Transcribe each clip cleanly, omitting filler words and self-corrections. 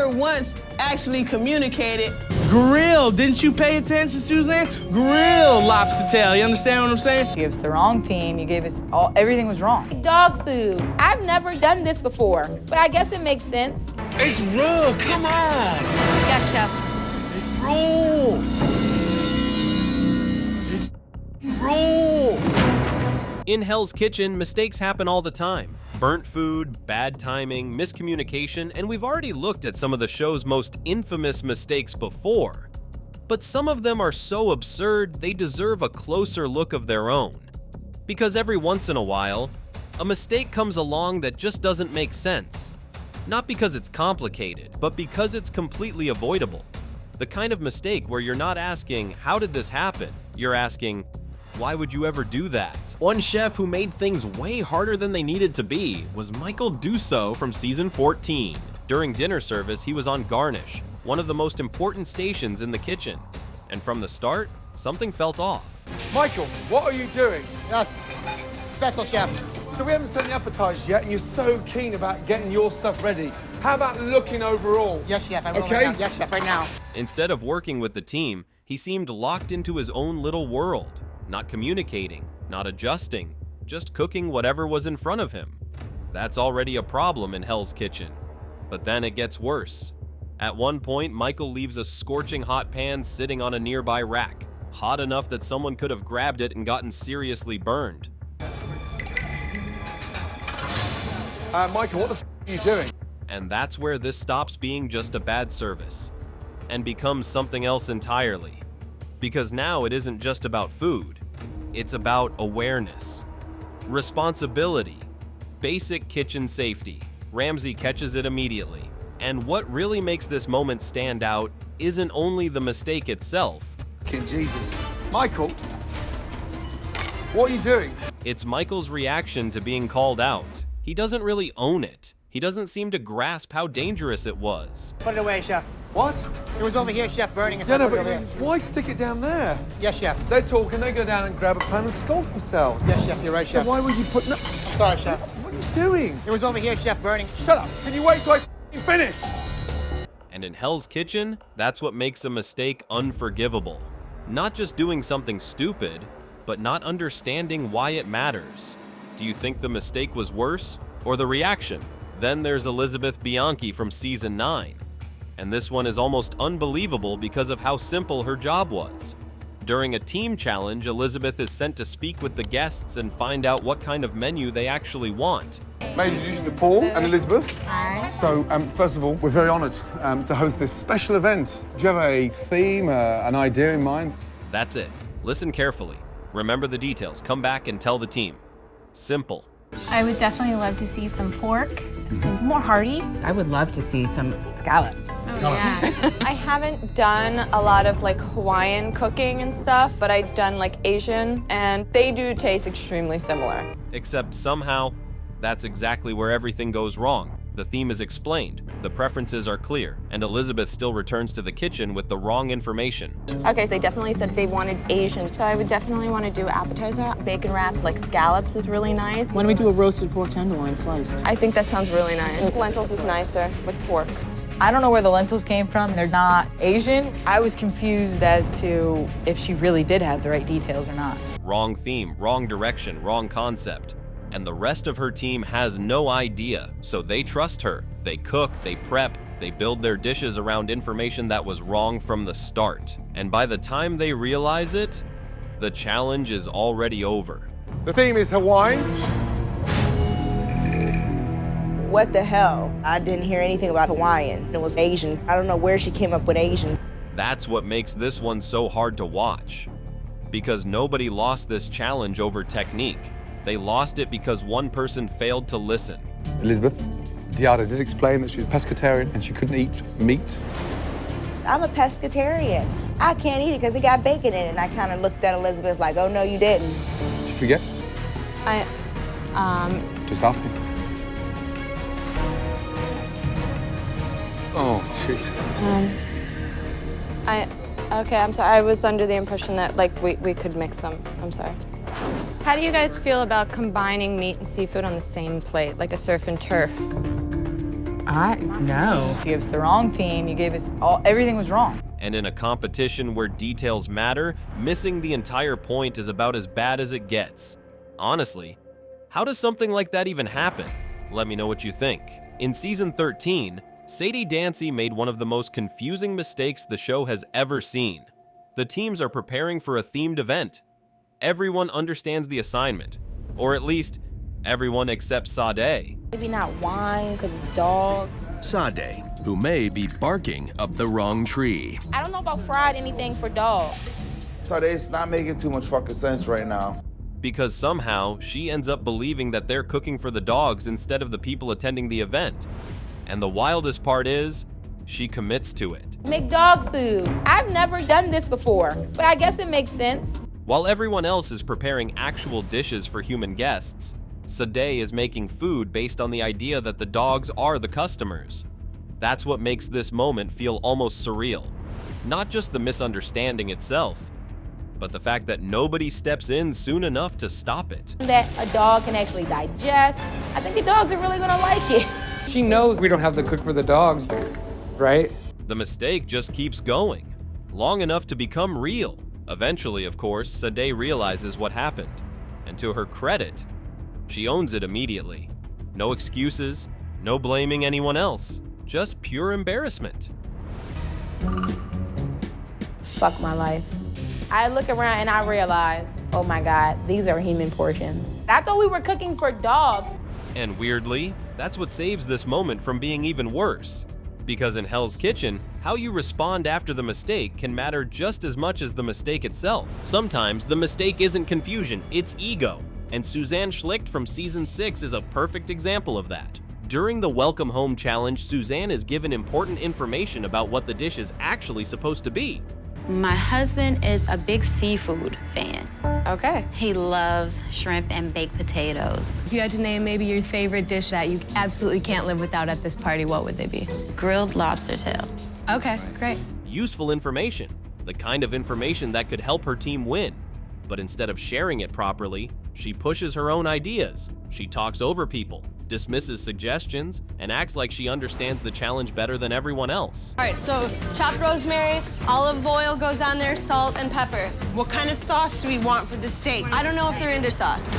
once actually communicated. Grill, didn't you pay attention, Suzanne? Grill lobster tail, you understand what I'm saying? You gave us the wrong theme, you gave us everything was wrong. Dog food. I've never done this before, but I guess it makes sense. It's raw, come on. Yes, chef. It's raw. It's raw. In Hell's Kitchen, mistakes happen all the time. Burnt food, bad timing, miscommunication, and we've already looked at some of the show's most infamous mistakes before. But some of them are so absurd, they deserve a closer look of their own. Because every once in a while, a mistake comes along that just doesn't make sense. Not because it's complicated, but because it's completely avoidable. The kind of mistake where you're not asking, how did this happen? You're asking, why would you ever do that? One chef who made things way harder than they needed to be was Michael Dussault from season 14. During dinner service, he was on garnish, one of the most important stations in the kitchen. And from the start, something felt off. Michael, what are you doing? Yes, special chef. So we haven't sent the appetizers yet, and you're so keen about getting your stuff ready. How about looking overall? Yes, chef, I will Okay. right now. Yes, chef, right now. Instead of working with the team, he seemed locked into his own little world, not communicating, not adjusting, just cooking whatever was in front of him. That's already a problem in Hell's Kitchen. But then it gets worse. At one point, Michael leaves a scorching hot pan sitting on a nearby rack, hot enough that someone could have grabbed it and gotten seriously burned. Michael, what the are you doing? And that's where this stops being just a bad service and becomes something else entirely. Because now it isn't just about food, it's about awareness, responsibility, basic kitchen safety. Ramsay catches it immediately. And what really makes this moment stand out isn't only the mistake itself. King Jesus. Michael, what are you doing? It's Michael's reaction to being called out. He doesn't really own it. He doesn't seem to grasp how dangerous it was. Put it away, chef. What? It was over here, chef, burning. Yeah, no, but why stick it down there? Yes, chef. They're talking, they go down and grab a pan and scold themselves. Yes, chef, you're right, chef. So why would you put... No, Sorry, chef. what are you doing? It was over here, chef, burning. Shut up. Can you wait till I finish? And in Hell's Kitchen, that's what makes a mistake unforgivable. Not just doing something stupid, but not understanding why it matters. Do you think the mistake was worse, or the reaction? Then there's Elizabeth Bianchi from season 9. And this one is almost unbelievable because of how simple her job was. During a team challenge, Elizabeth is sent to speak with the guests and find out what kind of menu they actually want. May I introduce you to Paul and Elizabeth? Hi. So, first of all, we're very honoured to host this special event. Do you have a theme, an idea in mind? That's it. Listen carefully. Remember the details. Come back and tell the team. Simple. I would definitely love to see some pork, something more hearty. I would love to see some scallops. Yeah. I haven't done a lot of like Hawaiian cooking and stuff, but I've done like Asian, and they do taste extremely similar. Except somehow, that's exactly where everything goes wrong. The theme is explained, the preferences are clear, and Elizabeth still returns to the kitchen with the wrong information. Okay, so they definitely said they wanted Asian, so I would definitely want to do appetizer. Bacon wrapped, like scallops is really nice. Why don't we do a roasted pork tenderloin sliced? I think that sounds really nice. Lentils is nicer with pork. I don't know where the lentils came from. They're not Asian. I was confused as to if she really did have the right details or not. Wrong theme, wrong direction, wrong concept. And the rest of her team has no idea, so they trust her. They cook, they prep, they build their dishes around information that was wrong from the start. And by the time they realize it, the challenge is already over. The theme is Hawaiian. What the hell? I didn't hear anything about Hawaiian. It was Asian. I don't know where she came up with Asian. That's what makes this one so hard to watch. Because nobody lost this challenge over technique. They lost it because one person failed to listen. Elizabeth, Diada did explain that she's pescatarian and she couldn't eat meat. I'm a pescatarian. I can't eat it because it got bacon in it. And I kind of looked at Elizabeth like, oh, no, you didn't. Did you forget? Just asking. Oh, Jesus. Okay, I'm sorry. I was under the impression that like we could mix them. I'm sorry. How do you guys feel about combining meat and seafood on the same plate, like a surf and turf? No. If you gave us the wrong theme, you gave us everything was wrong. And in a competition where details matter, missing the entire point is about as bad as it gets. Honestly, how does something like that even happen? Let me know what you think. In season 13, Sadie Dancy made one of the most confusing mistakes the show has ever seen. The teams are preparing for a themed event. Everyone understands the assignment, or at least everyone except Sade. Maybe not wine because it's dogs. Sade, who may be barking up the wrong tree. I don't know about fried anything for dogs. Sade's not making too much fucking sense right now. Because somehow she ends up believing that they're cooking for the dogs instead of the people attending the event. And the wildest part is, she commits to it. Make dog food. I've never done this before, but I guess it makes sense. While everyone else is preparing actual dishes for human guests, Sade is making food based on the idea that the dogs are the customers. That's what makes this moment feel almost surreal. Not just the misunderstanding itself, but the fact that nobody steps in soon enough to stop it. That a dog can actually digest. I think the dogs are really gonna like it. She knows we don't have the cook for the dogs, right? The mistake just keeps going, long enough to become real. Eventually, of course, Sade realizes what happened, and to her credit, she owns it immediately. No excuses, no blaming anyone else, just pure embarrassment. Fuck my life. I look around and I realize, oh my God, these are human portions. I thought we were cooking for dogs. And weirdly, that's what saves this moment from being even worse. Because in Hell's Kitchen, how you respond after the mistake can matter just as much as the mistake itself. Sometimes the mistake isn't confusion, it's ego. And Suzanne Schlicht from season 6 is a perfect example of that. During the Welcome Home Challenge, Suzanne is given important information about what the dish is actually supposed to be. My husband is a big seafood fan. Okay. He loves shrimp and baked potatoes. If you had to name maybe your favorite dish that you absolutely can't live without at this party, what would they be? Grilled lobster tail. Okay, great. Useful information, the kind of information that could help her team win. But instead of sharing it properly, she pushes her own ideas. She talks over people, dismisses suggestions, and acts like she understands the challenge better than everyone else. All right, so chopped rosemary, olive oil goes on there, salt and pepper. What kind of sauce do we want for the steak? I don't know if they're into sauce.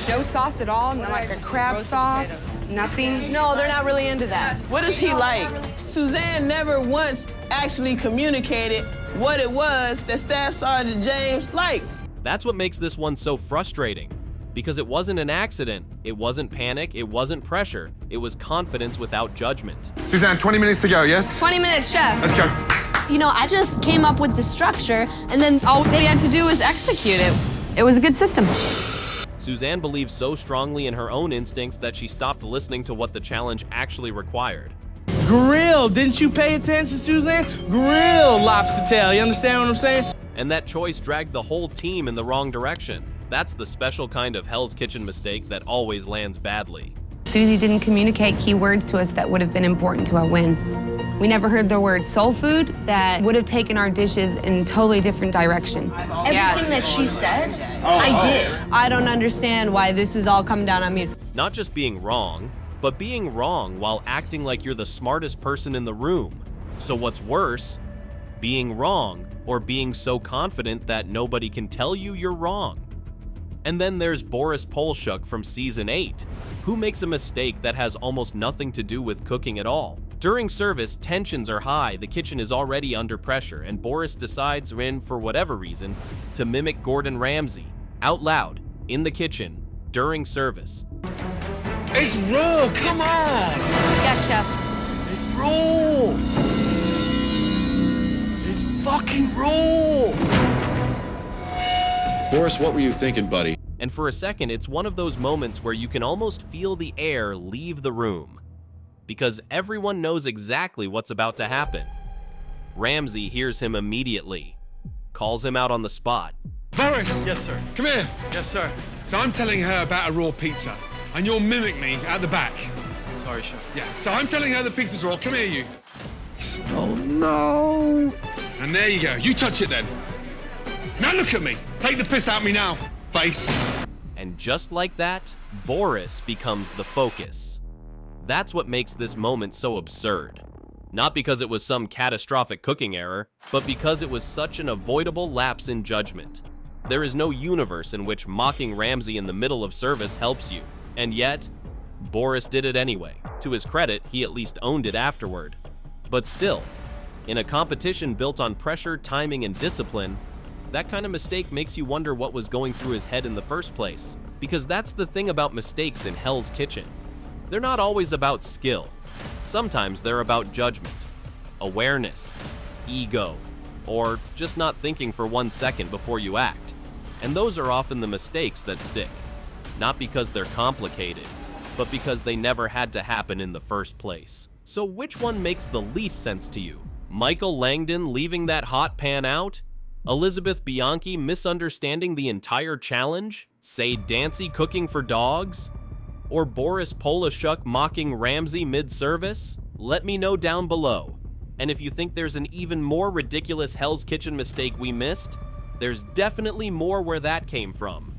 No sauce at all? Not like a crab sauce? Nothing? No, they're not really into that. What is he like? Suzanne never once actually communicated what it was that Staff Sergeant James liked. That's what makes this one so frustrating. Because it wasn't an accident, it wasn't panic, it wasn't pressure, it was confidence without judgment. Suzanne, 20 minutes to go, yes? 20 minutes, chef. Let's go. You know, I just came up with the structure, and then all they had to do was execute it. It was a good system. Suzanne believes so strongly in her own instincts that she stopped listening to what the challenge actually required. Grill, didn't you pay attention, Suzanne? Grill lobster tail, you understand what I'm saying? And that choice dragged the whole team in the wrong direction. That's the special kind of Hell's Kitchen mistake that always lands badly. Susie didn't communicate key words to us that would have been important to our win. We never heard the word soul food that would have taken our dishes in a totally different direction. Everything that she said, I did. I don't understand why this is all coming down on me. Not just being wrong, but being wrong while acting like you're the smartest person in the room. So what's worse, being wrong or being so confident that nobody can tell you you're wrong. And then there's Boris Polshuk from season 8, who makes a mistake that has almost nothing to do with cooking at all. During service, tensions are high, the kitchen is already under pressure, and Boris decides, for whatever reason, to mimic Gordon Ramsay, out loud, in the kitchen, during service. It's raw, come on! Yes, chef. It's raw! It's fucking raw! Boris, what were you thinking, buddy? And for a second, it's one of those moments where you can almost feel the air leave the room. Because everyone knows exactly what's about to happen. Ramsay hears him immediately, calls him out on the spot. Boris! Yes, sir. Come here. Yes, sir. So I'm telling her about a raw pizza, and you'll mimic me at the back. Sorry, chef. Yeah, so I'm telling her the pizza's raw. Come here, you. Oh, no. And there you go. You touch it then. Now look at me. Take the piss out of me now, face. And just like that, Boris becomes the focus. That's what makes this moment so absurd. Not because it was some catastrophic cooking error, but because it was such an avoidable lapse in judgment. There is no universe in which mocking Ramsay in the middle of service helps you, and yet, Boris did it anyway. To his credit, he at least owned it afterward. But still, in a competition built on pressure, timing, and discipline, that kind of mistake makes you wonder what was going through his head in the first place. Because that's the thing about mistakes in Hell's Kitchen. They're not always about skill. Sometimes they're about judgment, awareness, ego, or just not thinking for 1 second before you act. And those are often the mistakes that stick. Not because they're complicated, but because they never had to happen in the first place. So which one makes the least sense to you? Michael Langdon leaving that hot pan out? Elizabeth Bianchi misunderstanding the entire challenge? Say Dancy cooking for dogs? Or Boris Polashuk mocking Ramsay mid-service? Let me know down below. And if you think there's an even more ridiculous Hell's Kitchen mistake we missed, there's definitely more where that came from.